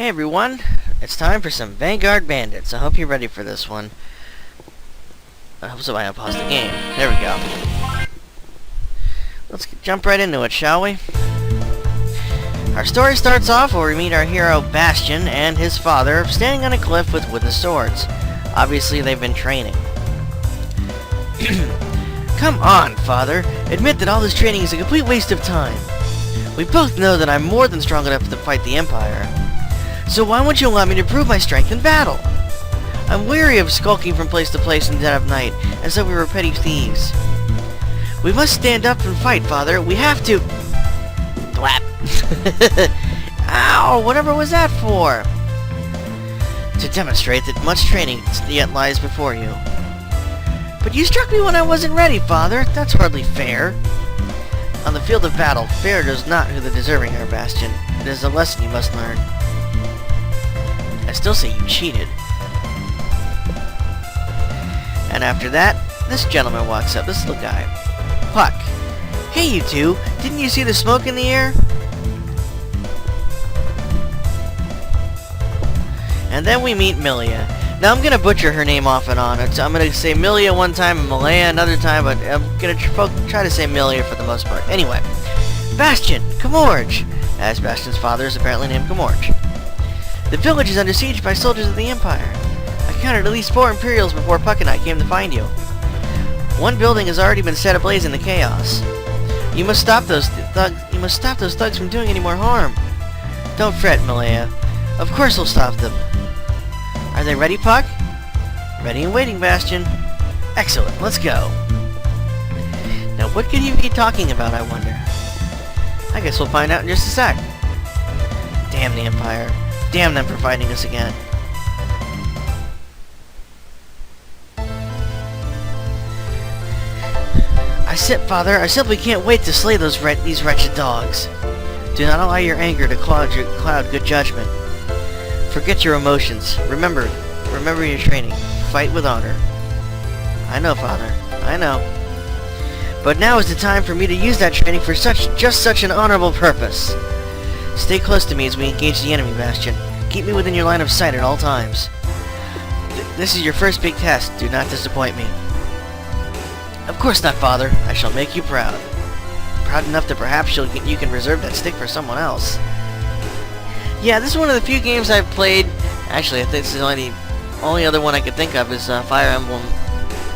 Hey everyone, it's time for some Vanguard Bandits. I hope you're ready for this one. I hope so. I paused the game. There we go. Let's jump right into it, shall we? Our story starts off where we meet our hero Bastion and his father standing on a cliff with wooden swords. Obviously they've been training. Come on, father. Admit that all this training is a complete waste of time. We both know that I'm more than strong enough to fight the Empire. So why won't you allow me to prove my strength in battle? I'm weary of skulking from place to place in the dead of night, as though we were petty thieves. We must stand up and fight, father. We have to... Blap. Ow! Whatever was that for? To demonstrate that much training yet lies before you. But you struck me when I wasn't ready, father. That's hardly fair. On the field of battle, fair does not who the deserving are, Bastion. It is a lesson you must learn. I still say you cheated. And after that, this gentleman walks up, this little guy. Puck. Hey, you two. Didn't you see the smoke in the air? And then we meet Milia. Now, I'm going to butcher her name off and on. I'm going to say Milia one time and Malaya another time, but I'm going to try to say Milia for the most part. Anyway, Bastion, Comorge, as Bastion's father is apparently named Comorge. The village is under siege by soldiers of the Empire. I counted at least 4 Imperials before Puck and I came to find you. One building has already been set ablaze in the chaos. You must stop those thugs from doing any more harm. Don't fret, Malaya. Of course we'll stop them. Are they ready, Puck? Ready and waiting, Bastion. Excellent, let's go. Now, what could he be talking about, I wonder? I guess we'll find out in just a sec. Damn the Empire. Damn them for fighting us again. Father, I simply can't wait to slay these wretched dogs. Do not allow your anger to cloud good judgment. Forget your emotions. Remember your training. Fight with honor. I know, Father. I know. But now is the time for me to use that training for just such an honorable purpose. Stay close to me as we engage the enemy, Bastion. Keep me within your line of sight at all times. This is your first big test. Do not disappoint me. Of course not, Father. I shall make you proud. Proud enough that perhaps you can reserve that stick for someone else. Yeah, this is one of the few games I've played. Actually, I think this is the only other one I could think of is Fire Emblem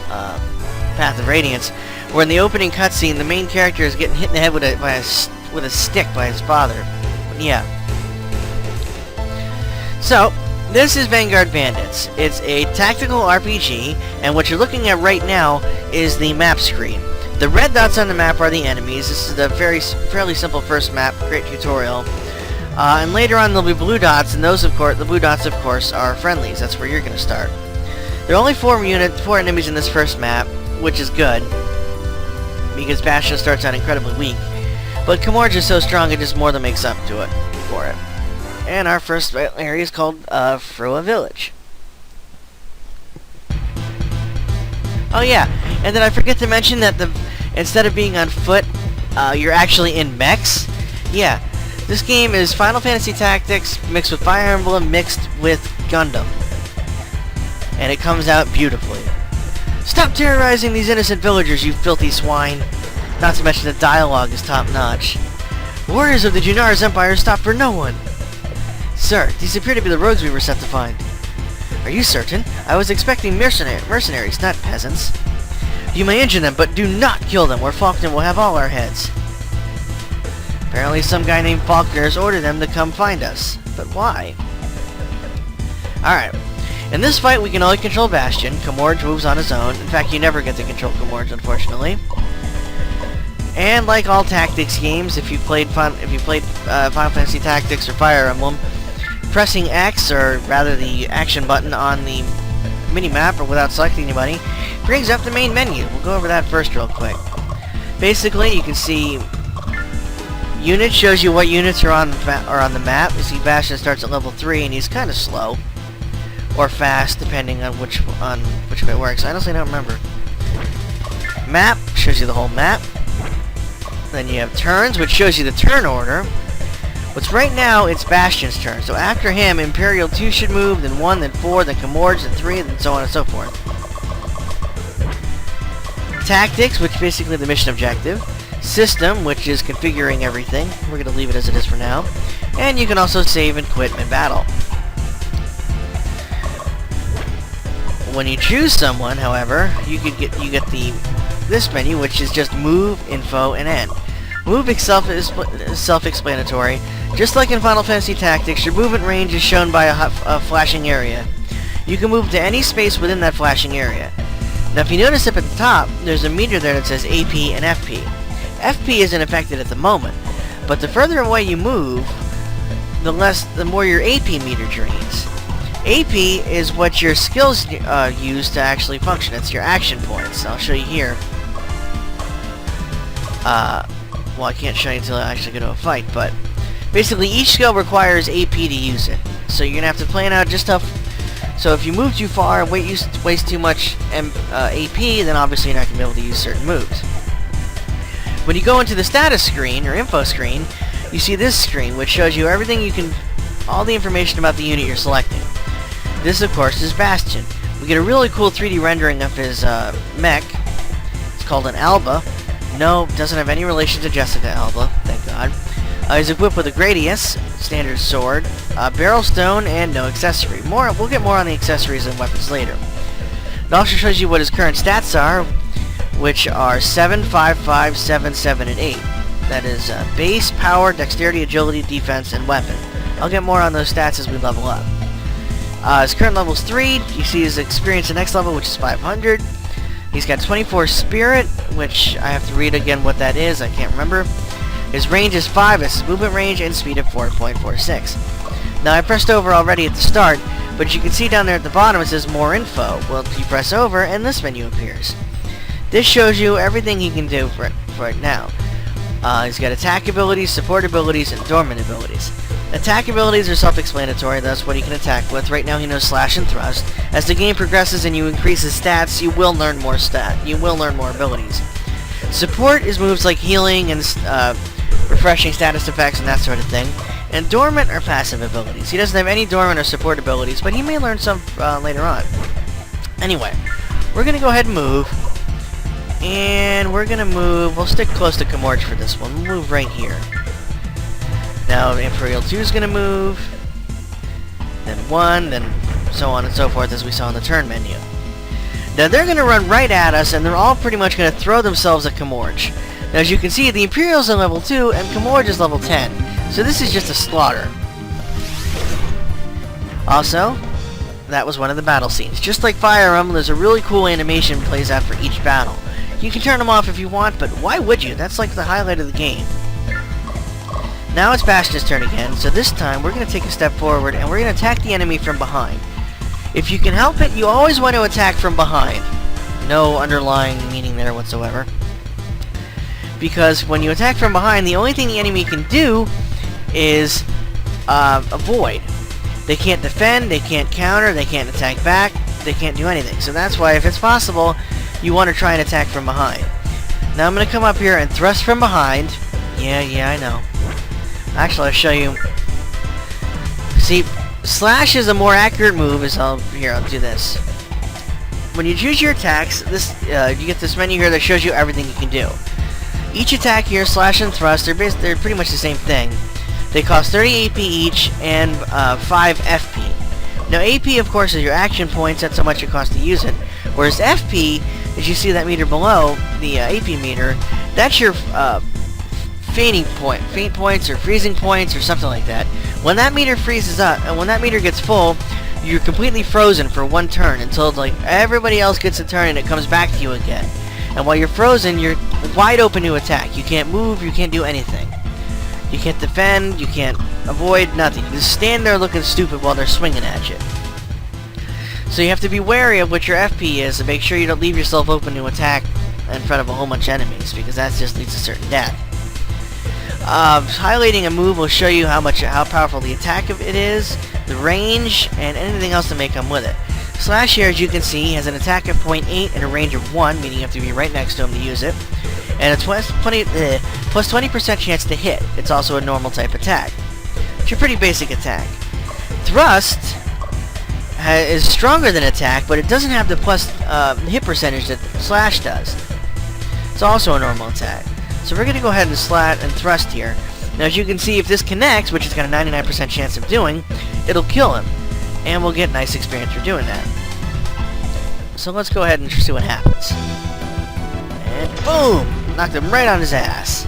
Path of Radiance, where in the opening cutscene, the main character is getting hit in the head with a stick by his father. But yeah. So, this is Vanguard Bandits. It's a tactical RPG, and what you're looking at right now is the map screen. The red dots on the map are the enemies. This is the fairly simple first map, great tutorial. And later on there'll be blue dots, and the blue dots, of course, are friendlies. That's where you're going to start. There are only 4 enemies in this first map, which is good, because Bastion starts out incredibly weak. But Comorge is so strong it just more than makes up for it. And our first area is called Frua Village. Oh yeah, and then I forget to mention that instead of being on foot, you're actually in mechs. Yeah, this game is Final Fantasy Tactics mixed with Fire Emblem mixed with Gundam. And it comes out beautifully. Stop terrorizing these innocent villagers, you filthy swine! Not to mention the dialogue is top-notch. Warriors of the Junar's Empire stop for no one! Sir, these appear to be the rogues we were sent to find. Are you certain? I was expecting mercenaries, not peasants. You may injure them, but do not kill them, or Faulkner will have all our heads. Apparently some guy named Faulkner has ordered them to come find us. But why? Alright. In this fight, we can only control Bastion. Comorge moves on his own. In fact, you never get to control Comorge, unfortunately. And like all tactics games, if you played Final Fantasy Tactics or Fire Emblem, pressing X, or rather the action button on the mini-map, or without selecting anybody, brings up the main menu. We'll go over that first real quick. Basically, you can see units, shows you what units are on the map. You see Bastion starts at level 3, and he's kind of slow. Or fast, depending on which way it works. I honestly don't remember. Map, shows you the whole map. Then you have turns, which shows you the turn order. What's right now, it's Bastion's turn. So after him, Imperial 2 should move, then 1, then 4, then Comorge, then 3, then so on and so forth. Tactics, which is basically the mission objective. System, which is configuring everything. We're going to leave it as it is for now. And you can also save and quit mid-battle. When you choose someone, however, you get this menu, which is just move, info, and end. Move itself is self-explanatory. Just like in Final Fantasy Tactics, your movement range is shown by a flashing area. You can move to any space within that flashing area. Now, if you notice up at the top, there's a meter there that says AP and FP. FP isn't affected at the moment, but the further away you move, the more your AP meter drains. AP is what your skills use to actually function. It's your action points. I'll show you here. Well, I can't show you until I actually go to a fight, but basically each skill requires AP to use it. So you're gonna have to plan out just how. So if you move too far and waste too much AP, then obviously you're not gonna be able to use certain moves. When you go into the status screen or info screen, you see this screen, which shows you everything all the information about the unit you're selecting. This, of course, is Bastion. We get a really cool 3D rendering of his mech. It's called an Alba. No, doesn't have any relation to Jessica Alba, thank God. He's equipped with a Gradius, standard sword, barrel stone, and no accessory. We'll get more on the accessories and weapons later. It also shows you what his current stats are, which are 7, 5, 5, 7, 7, and 8. That is base, power, dexterity, agility, defense, and weapon. I'll get more on those stats as we level up. His current level is 3. You see his experience at next level, which is 500. He's got 24 spirit, which I have to read again what that is. I can't remember. His range is 5, his movement range and speed of 4.46. Now, I pressed over already at the start, but you can see down there at the bottom it says more info. Well, you press over and this menu appears. This shows you everything he can do for right now. He's got attack abilities, support abilities, and dormant abilities. Attack abilities are self-explanatory, that's what he can attack with. Right now he knows slash and thrust. As the game progresses and you increase his stats, you will learn more abilities. Support is moves like healing and refreshing status effects and that sort of thing. And dormant are passive abilities. He doesn't have any dormant or support abilities, but he may learn some later on. Anyway, we're going to go ahead and move. And we're going to move, we'll stick close to Comorge for this one. We'll move right here. Now Imperial 2 is going to move. Then 1, then so on and so forth as we saw in the turn menu. Now they're going to run right at us and they're all pretty much going to throw themselves at Comorge. Now as you can see, the Imperial's on level 2 and Comorge is level 10. So this is just a slaughter. Also, that was one of the battle scenes. Just like Fire Emblem, there's a really cool animation that plays out for each battle. You can turn them off if you want, but why would you? That's like the highlight of the game. Now it's Bastion's turn again, so this time we're going to take a step forward and we're going to attack the enemy from behind. If you can help it, you always want to attack from behind. No underlying meaning there whatsoever. Because when you attack from behind, the only thing the enemy can do is avoid. They can't defend, they can't counter, they can't attack back, they can't do anything. So that's why, if it's possible, you want to try and attack from behind. Now I'm going to come up here and thrust from behind. Yeah, I know. Actually, I'll show you. See, slash is a more accurate move. I'll do this. When you choose your attacks, you get this menu here that shows you everything you can do. Each attack here, slash and thrust, they're pretty much the same thing. They cost 30 AP each and 5 FP. Now AP, of course, is your action points. That's how much it costs to use it. Whereas FP, as you see that meter below, the AP meter, that's your faint points or freezing points or something like that. When that meter freezes up, and when that meter gets full, you're completely frozen for one turn until like everybody else gets a turn and it comes back to you again. And while you're frozen, you're wide open to attack. You can't move, you can't do anything. You can't defend, you can't avoid, nothing. You just stand there looking stupid while they're swinging at you. So you have to be wary of what your FP is and make sure you don't leave yourself open to attack in front of a whole bunch of enemies, because that just leads to certain death. Highlighting a move will show you how powerful the attack of it is, the range, and anything else that may come with it. Slash here, as you can see, has an attack of 0.8 and a range of 1, meaning you have to be right next to him to use it, and a plus 20% chance to hit. It's also a normal type attack. It's a pretty basic attack. Thrust is stronger than attack, but it doesn't have the plus hit percentage that slash does. It's also a normal attack. So we're going to go ahead and slat and thrust here. Now as you can see, if this connects, which it's got a 99% chance of doing, it'll kill him. And we'll get nice experience for doing that. So let's go ahead and see what happens. And boom! Knocked him right on his ass.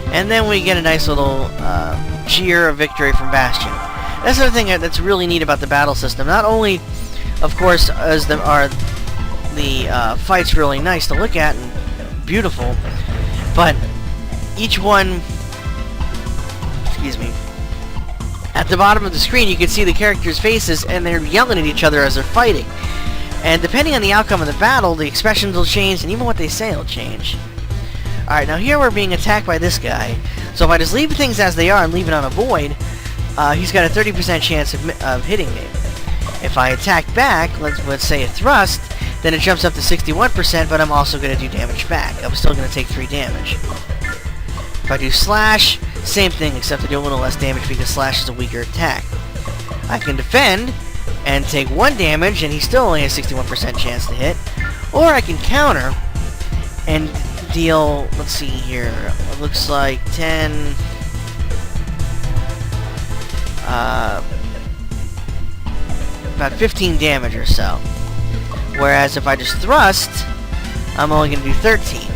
And then we get a nice little cheer of victory from Bastion. That's the other thing that's really neat about the battle system. Not only, of course, are the fights really nice to look at and beautiful, but each one, excuse me, at the bottom of the screen you can see the characters' faces and they're yelling at each other as they're fighting. And depending on the outcome of the battle, the expressions will change and even what they say will change. Alright, now here we're being attacked by this guy. So if I just leave things as they are and leave it on a void, he's got a 30% chance of hitting me. If I attack back, let's say a thrust, then it jumps up to 61%, but I'm also going to do damage back. I'm still going to take 3 damage. If I do slash, same thing, except I do a little less damage because slash is a weaker attack. I can defend and take 1 damage, and he still only has 61% chance to hit. Or I can counter and deal, let's see here, it looks like 10... about 15 damage or so. Whereas if I just thrust, I'm only going to do 13.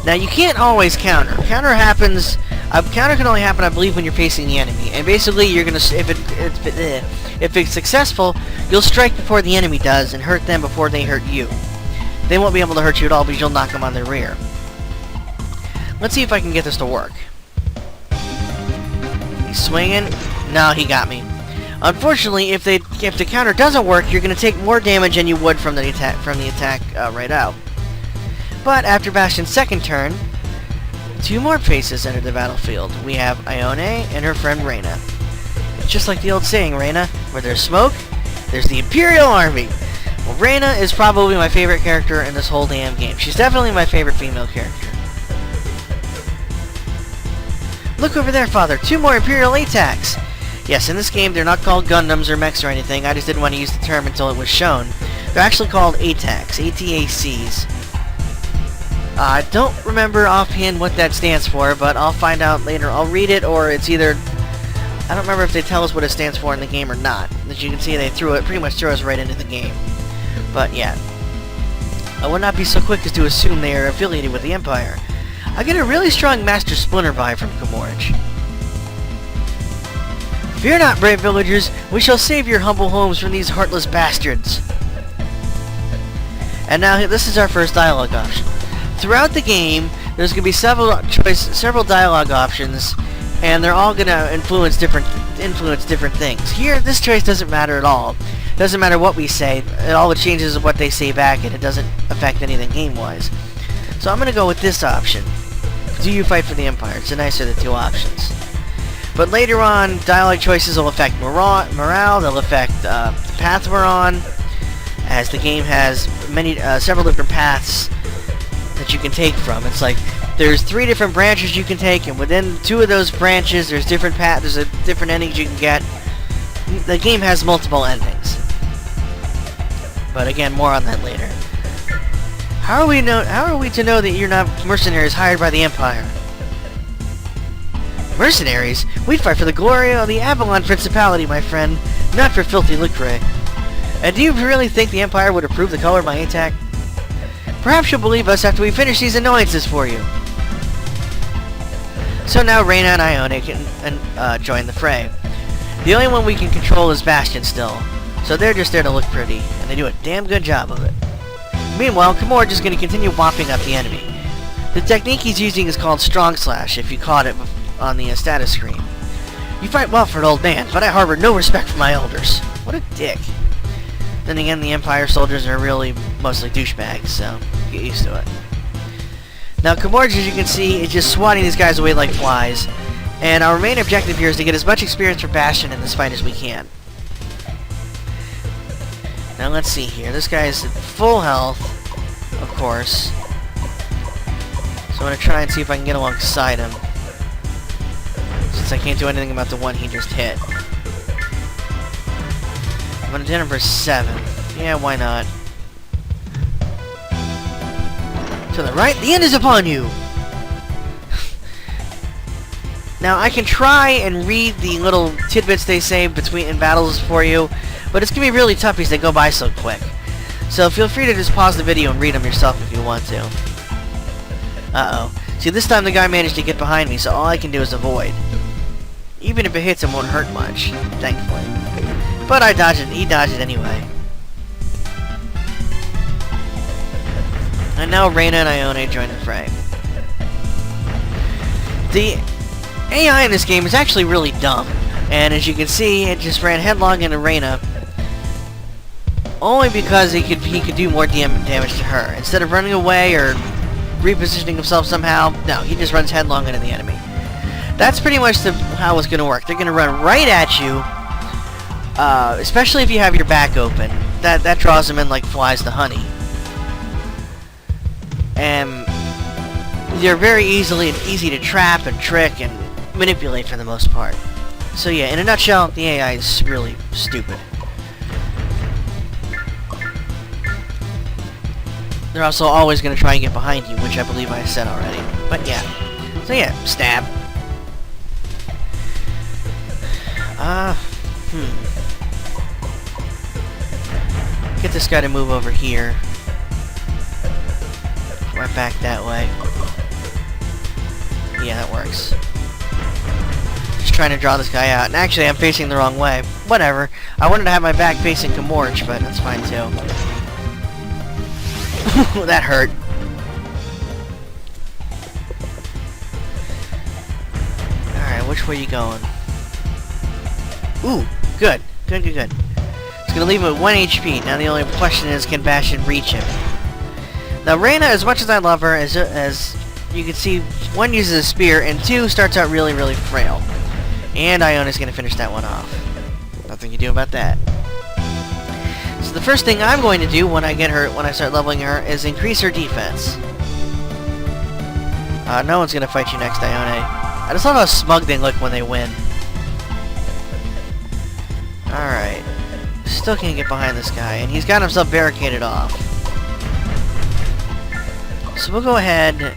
Now you can't always counter. Counter can only happen, I believe, when you're facing the enemy. And basically, you're gonna if it's successful, you'll strike before the enemy does and hurt them before they hurt you. They won't be able to hurt you at all because you'll knock them on their rear. Let's see if I can get this to work. He's swinging. No, he got me. Unfortunately, if the counter doesn't work, you're going to take more damage than you would from the attack right out. But after Bastion's second turn, 2 more faces enter the battlefield. We have Ione and her friend Reina. It's just like the old saying, Reina, where there's smoke, there's the Imperial Army. Well, Reina is probably my favorite character in this whole damn game. She's definitely my favorite female character. Look over there, Father. 2 more Imperial ATACs. Yes, in this game, they're not called Gundams or mechs or anything. I just didn't want to use the term until it was shown. They're actually called ATACs. ATACs. I don't remember offhand what that stands for, but I'll find out later. I'll read it, or it's either... I don't remember if they tell us what it stands for in the game or not. As you can see, they pretty much threw us right into the game. But yeah. I would not be so quick as to assume they are affiliated with the Empire. I get a really strong Master Splinter vibe from Komorj. Fear not, brave villagers, we shall save your humble homes from these heartless bastards. And now this is our first dialogue option. Throughout the game, there's going to be several dialogue options, and they're all going to influence different things. Here, this choice doesn't matter at all. It doesn't matter what we say. All it changes is what they say back, and it doesn't affect anything game-wise. So I'm going to go with this option. Do you fight for the Empire? It's the nicer of the 2 options. But later on, dialogue choices will affect morale, they'll affect the path we're on, as the game has several different paths that you can take from. It's like, there's 3 different branches you can take, and within 2 of those branches, there's different endings you can get. The game has multiple endings. But again, more on that later. How are we to know that you're not mercenaries hired by the Empire? Mercenaries? We'd fight for the glory of the Avalon Principality, my friend, not for filthy lucre. And do you really think the Empire would approve the color of my ATAC? Perhaps you'll believe us after we finish these annoyances for you. So now Reina and Ione can join the fray. The only one we can control is Bastion still, so they're just there to look pretty, and they do a damn good job of it. Meanwhile, Komorj is going to continue whopping up the enemy. The technique he's using is called Strong Slash, if you caught it on the status screen. You fight well for an old man, but I harbor no respect for my elders. What a dick. Then again, the Empire soldiers are really mostly douchebags, so get used to it. Now, Komorj, as you can see, is just swatting these guys away like flies, and our main objective here is to get as much experience for Bastion in this fight as we can. Now, let's see here. This guy is at full health, of course. So I'm going to try and see if I can get alongside him. So since I can't do anything about the one he just hit. I'm gonna hit him for 7. Yeah, why not? To the right, the end is upon you! Now, I can try and read the little tidbits they say in battles for you, but it's gonna be really tough because they go by so quick. So feel free to just pause the video and read them yourself if you want to. Uh-oh. See, this time the guy managed to get behind me, so all I can do is avoid. Even if it hits him, it won't hurt much, thankfully. But I dodged it. He dodged it anyway. And now Reina and Ione join the fray. The AI in this game is actually really dumb. And as you can see, it just ran headlong into Reina. Only because he could do more damage to her. Instead of running away or repositioning himself somehow, no, he just runs headlong into the enemy. That's pretty much how it's going to work. They're going to run right at you, especially if you have your back open. That draws them in like flies to honey. And they're very easy to trap and trick and manipulate for the most part. So yeah, in a nutshell, the AI is really stupid. They're also always going to try and get behind you, which I believe I said already. But yeah. So yeah, stab. Get this guy to move over here. Right back that way. Yeah, that works. Just trying to draw this guy out. And actually, I'm facing the wrong way. Whatever. I wanted to have my back facing Kamorch, but that's fine too. That hurt. Alright, which way are you going? Ooh, good. Good. It's gonna leave him at 1 HP. Now the only question is, can Bastion reach him? Now Reina, as much as I love her, as you can see, 1 uses a spear, and 2 starts out really, really frail. And Ione's gonna finish that one off. Nothing you can do about that. So the first thing I'm going to do when I start leveling her, is increase her defense. No one's gonna fight you next, Ione. I just love how smug they look when they win. Alright. Still can't get behind this guy, and he's got himself barricaded off. So we'll go ahead.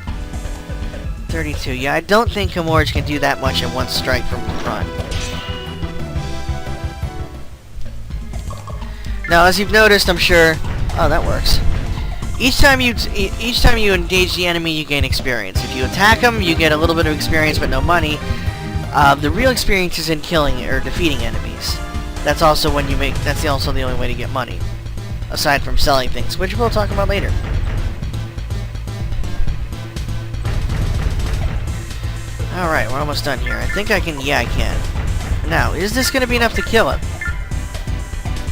32. Yeah, I don't think Kamorch can do that much in one strike from the front. Now, as you've noticed, I'm sure... Oh, that works. Each time you engage the enemy, you gain experience. If you attack them, you get a little bit of experience, but no money. The real experience is in killing or defeating enemies. That's also when you make... That's also the only way to get money, aside from selling things, which we'll talk about later. Alright, we're almost done here. I think I can... Yeah, I can. Now, is this going to be enough to kill him?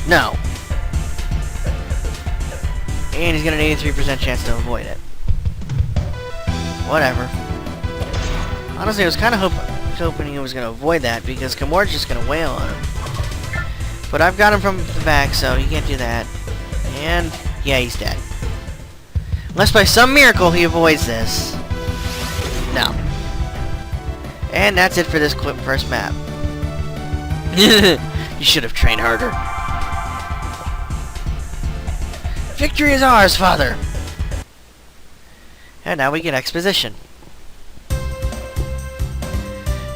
No. And he's got an 83% chance to avoid it. Whatever. Honestly, I was kind of hoping he was going to avoid that, because Kamor's just going to wail on him. But I've got him from the back, so he can't do that. And, yeah, he's dead. Unless by some miracle he avoids this. No. And that's it for this first map. You should have trained harder. Victory is ours, Father! And now we get exposition.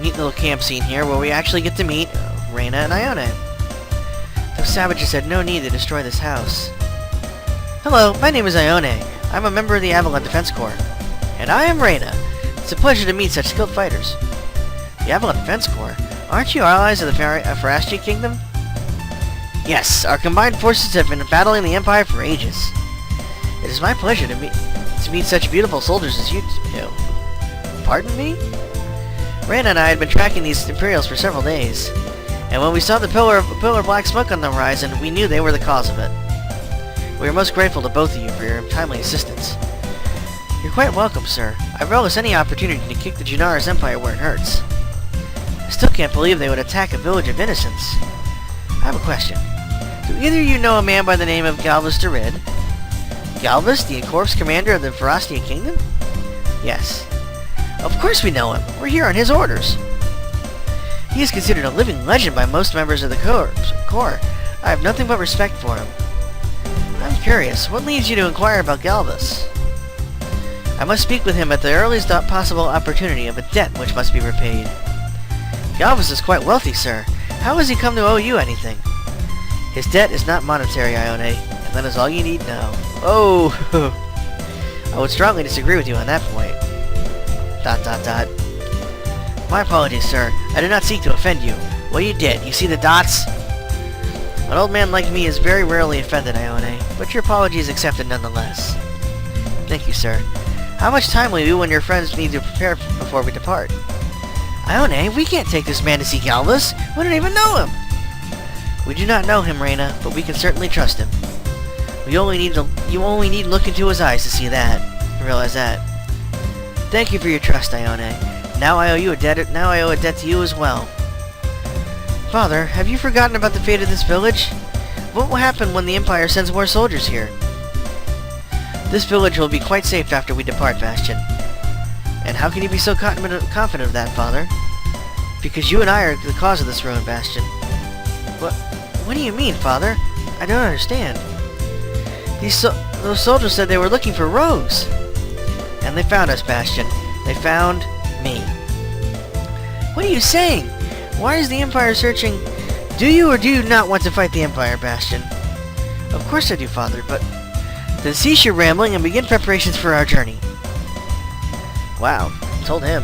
Neat little camp scene here where we actually get to meet Reina and Ione. Those savages had no need to destroy this house. Hello, my name is Ione. I'm a member of the Avalon Defense Corps. And I am Reina. It's a pleasure to meet such skilled fighters. The Avalon Defense Corps? Aren't you allies of the Farasti Kingdom? Yes, our combined forces have been battling the Empire for ages. It is my pleasure to meet such beautiful soldiers as you do. Pardon me? Reina and I had been tracking these Imperials for several days, and when we saw the pillar of black smoke on the horizon, we knew they were the cause of it. We are most grateful to both of you for your timely assistance. You're quite welcome, sir. I relish any opportunity to kick the Junara's Empire where it hurts. I still can't believe they would attack a village of innocents. I have a question. Do either of you know a man by the name of Galvus Durid? Galvus, the corpse commander of the Farasti Kingdom? Yes. Of course we know him. We're here on his orders. He is considered a living legend by most members of the Corps. I have nothing but respect for him. I'm curious, what leads you to inquire about Galvus? I must speak with him at the earliest possible opportunity of a debt which must be repaid. Galvus is quite wealthy, sir. How has he come to owe you anything? His debt is not monetary, Ione, and that is all you need know. Oh! I would strongly disagree with you on that point. ... My apologies, sir. I did not seek to offend you. Well, you did. You see the dots? An old man like me is very rarely offended, Ione, but your apology is accepted nonetheless. Thank you, sir. How much time will you and your friends need to prepare before we depart? Ione, we can't take this man to see Galvus. We don't even know him. We do not know him, Reina, but we can certainly trust him. You only need to look into his eyes to see that. Realize that. Thank you for your trust, Ione. Now I owe a debt to you as well. Father, have you forgotten about the fate of this village? What will happen when the Empire sends more soldiers here? This village will be quite safe after we depart, Bastion. And how can you be so confident of that, Father? Because you and I are the cause of this ruin, Bastion. What do you mean, Father? I don't understand. Those soldiers said they were looking for rogues. And they found us, Bastion. They found me. What are you saying? Why is the Empire searching? Do you or do you not want to fight the Empire, Bastion? Of course I do, Father, but... Then cease your rambling and begin preparations for our journey. Wow, told him.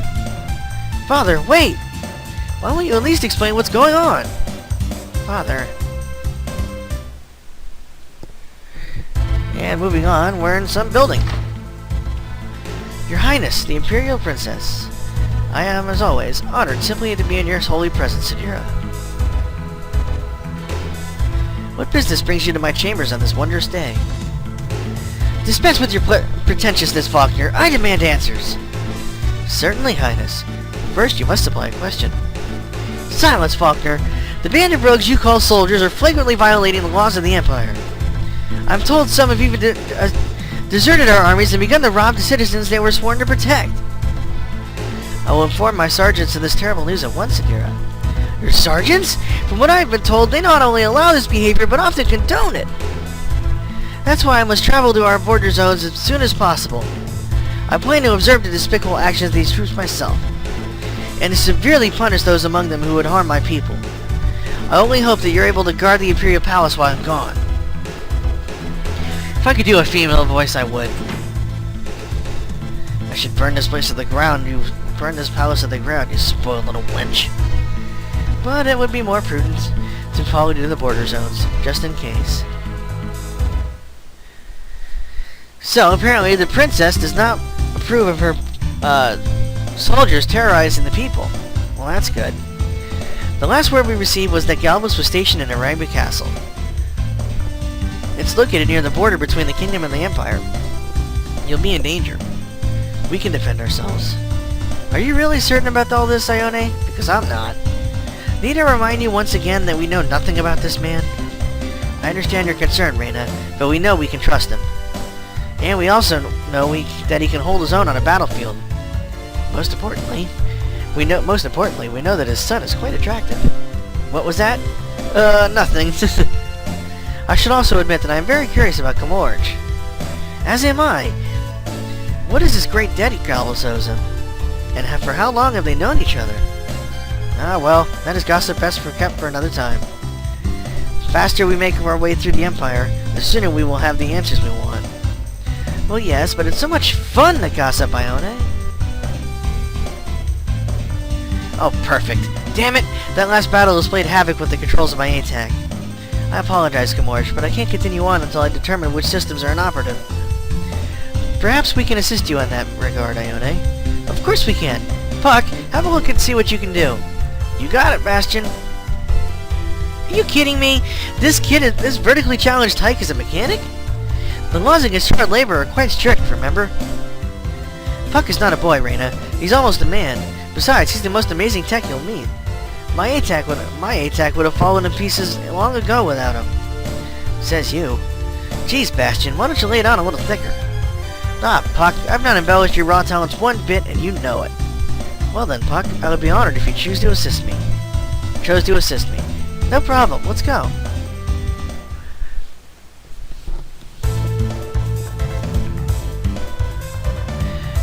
Father, wait! Why won't you at least explain what's going on? Father. And moving on, we're in some building. Your Highness, the Imperial Princess. I am, as always, honored simply to be in your holy presence, Sidira. What business brings you to my chambers on this wondrous day? Dispense with your pretentiousness, Faulkner. I demand answers. Certainly, Highness. First, you must supply a question. Silence, Faulkner. The band of rogues you call soldiers are flagrantly violating the laws of the Empire. I'm told some have even deserted our armies and begun to rob the citizens they were sworn to protect. I will inform my sergeants of this terrible news at once, Sidira. Your sergeants? From what I've been told, they not only allow this behavior, but often condone it. That's why I must travel to our border zones as soon as possible. I plan to observe the despicable actions of these troops myself, and to severely punish those among them who would harm my people. I only hope that you're able to guard the Imperial Palace while I'm gone. If I could do a female voice, I would. I should burn this place to the ground. You burn this palace to the ground, you spoiled little wench. But it would be more prudent to follow you to the border zones, just in case. So, apparently, the princess does not approve of her soldiers terrorizing the people. Well, that's good. The last word we received was that Galvus was stationed in Aragba Castle. It's located near the border between the kingdom and the Empire. You'll be in danger. We can defend ourselves. Are you really certain about all this, Ione? Because I'm not. Need I remind you once again that we know nothing about this man? I understand your concern, Reina, but we know we can trust him. And we also know that he can hold his own on a battlefield. Most importantly, we know that his son is quite attractive. What was that? Nothing. I should also admit that I am very curious about Kamorj. As am I. What is this great debt Galvus owes him? And for how long have they known each other? Ah, well, that is gossip best kept for another time. The faster we make our way through the Empire, the sooner we will have the answers we want. Well, yes, but it's so much fun to gossip, Ione. Oh, perfect. Damn it! That last battle has played havoc with the controls of my ATAC. I apologize, Kamorj, but I can't continue on until I determine which systems are inoperative. Perhaps we can assist you in that regard, Ione. Of course we can. Puck, have a look and see what you can do. You got it, Bastion. Are you kidding me? This vertically challenged tyke is a mechanic? The laws against child labor are quite strict, remember? Puck is not a boy, Reina. He's almost a man. Besides, he's the most amazing tech you'll meet. My ATAC would have fallen to pieces long ago without him. Says you. Jeez, Bastion, why don't you lay it on a little thicker? Ah, Puck, I've not embellished your raw talents one bit, and you know it. Well then, Puck, I would be honored if you choose to assist me. chose to assist me. No problem, let's go.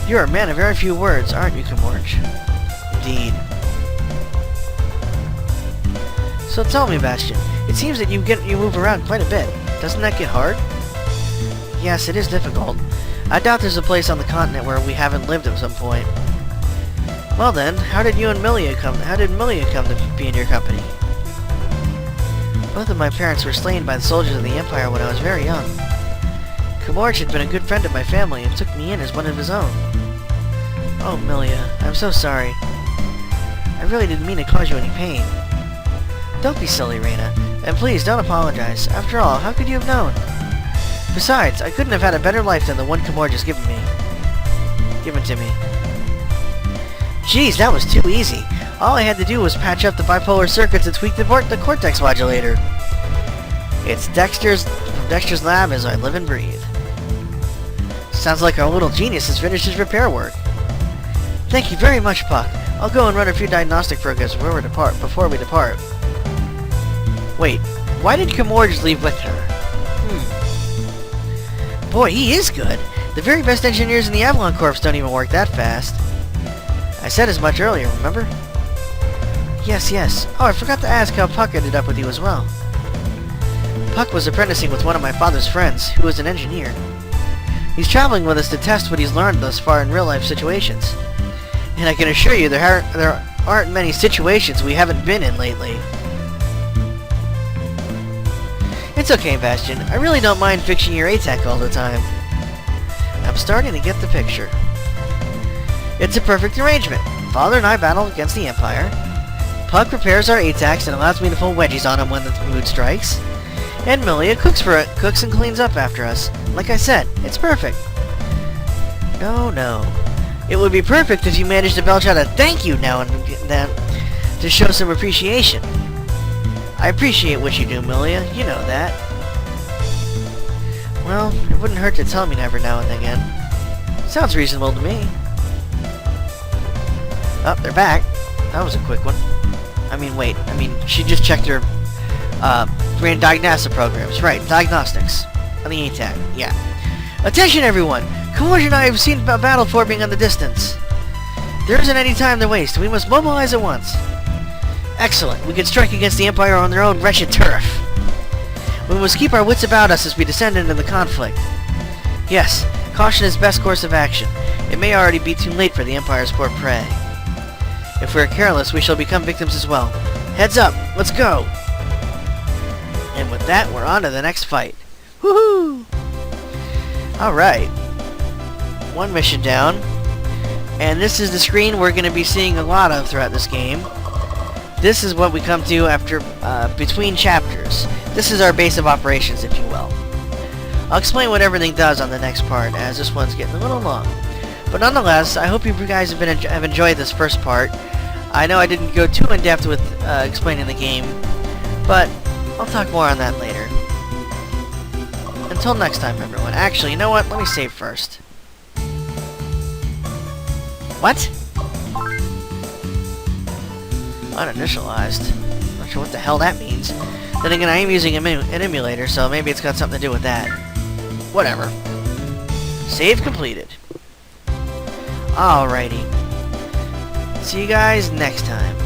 You're a man of very few words, aren't you, Kamorch? Indeed. So tell me, Bastion, it seems that you move around quite a bit. Doesn't that get hard? Yes, it is difficult. I doubt there's a place on the continent where we haven't lived at some point. Well then, how did Millia come to be in your company? Both of my parents were slain by the soldiers of the Empire when I was very young. Kamorch had been a good friend of my family and took me in as one of his own. Oh, Millia, I'm so sorry. I really didn't mean to cause you any pain. Don't be silly, Reina, and please don't apologize. After all, how could you have known? Besides, I couldn't have had a better life than the one Kamorch has given to me. Geez, that was too easy. All I had to do was patch up the bipolar circuits and tweak the cortex modulator. It's from Dexter's lab as I live and breathe. Sounds like our little genius has finished his repair work. Thank you very much, Puck. I'll go and run a few diagnostic programs before we depart. Wait, why did Kamorch leave with her? Boy, he is good. The very best engineers in the Avalon Corps don't even work that fast. I said as much earlier, remember? Yes. Oh, I forgot to ask how Puck ended up with you as well. Puck was apprenticing with one of my father's friends, who was an engineer. He's traveling with us to test what he's learned thus far in real-life situations. And I can assure you there aren't many situations we haven't been in lately. It's okay, Bastion. I really don't mind fixing your ATAC all the time. I'm starting to get the picture. It's a perfect arrangement. Father and I battle against the Empire. Puck repairs our ATACs and allows me to pull wedgies on him when the mood strikes. And Millia cooks and cleans up after us. Like I said, it's perfect. No. It would be perfect if you managed to belch out a thank you now and then to show some appreciation. I appreciate what you do, Millia. You know that. Well, it wouldn't hurt to tell me every now and again. Sounds reasonable to me. Oh, they're back. That was a quick one. She just checked her ran diagnostic programs. Right, diagnostics. On the ATAC, yeah. Attention, everyone! Kamorch and I have seen a battle forming on the distance. There isn't any time to waste. We must mobilize at once. Excellent. We can strike against the Empire on their own wretched turf. We must keep our wits about us as we descend into the conflict. Yes, caution is best course of action. It may already be too late for the Empire's poor prey. If we're careless, we shall become victims as well. Heads up! Let's go! And with that, we're on to the next fight. Woohoo! Alright. One mission down. And this is the screen we're going to be seeing a lot of throughout this game. This is what we come to after, between chapters. This is our base of operations, if you will. I'll explain what everything does on the next part, as this one's getting a little long. But nonetheless, I hope you guys have enjoyed this first part. I know I didn't go too in-depth with explaining the game, but I'll talk more on that later. Until next time, everyone. Actually, you know what? Let me save first. What? Uninitialized. Not sure what the hell that means. Then again, I am using an emulator, so maybe it's got something to do with that. Whatever. Save completed. Alrighty. See you guys next time.